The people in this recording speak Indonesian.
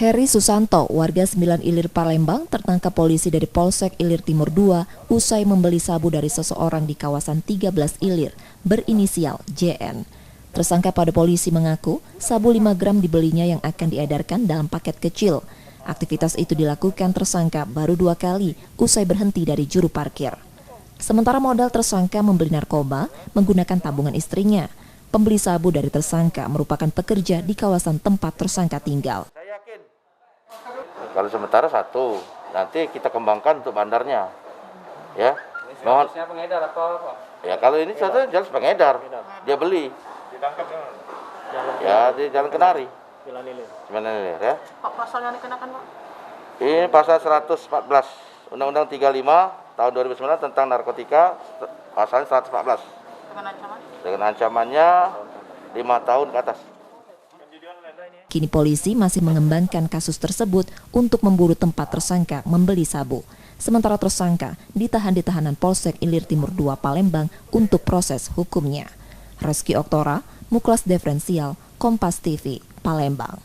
Heri Susanto, warga 9 Ilir Palembang, tertangkap polisi dari Polsek Ilir Timur 2 usai membeli sabu dari seseorang di kawasan 13 Ilir berinisial JN. Tersangka pada polisi mengaku sabu 5 gram dibelinya yang akan diedarkan dalam paket kecil. Aktivitas itu dilakukan tersangka baru 2 kali usai berhenti dari juru parkir. Sementara modal tersangka membeli narkoba menggunakan tabungan istrinya. Pembeli sabu dari tersangka merupakan pekerja di kawasan tempat tersangka tinggal. Kalau sementara satu, nanti kita kembangkan untuk bandarnya. Ya. Harusnya pengedar atau apa? Ya kalau ini satu jelas pengedar. Dia beli. Ditangkap ya di Jalan Kenari. 9 Ilir. 9 Ilir ya. Pak, pasalnya dikenakan, Pak? Ini pasal 114 Undang-Undang 35 tahun 2009 tentang narkotika, pasalnya 114. Dengan ancaman? Dengan ancamannya 5 tahun ke atas. Kini polisi masih mengembangkan kasus tersebut untuk memburu tempat tersangka membeli sabu. Sementara tersangka ditahan di tahanan Polsek Ilir Timur 2 Palembang untuk proses hukumnya. Reski Oktora, Muklas Diferensial, Kompas TV, Palembang.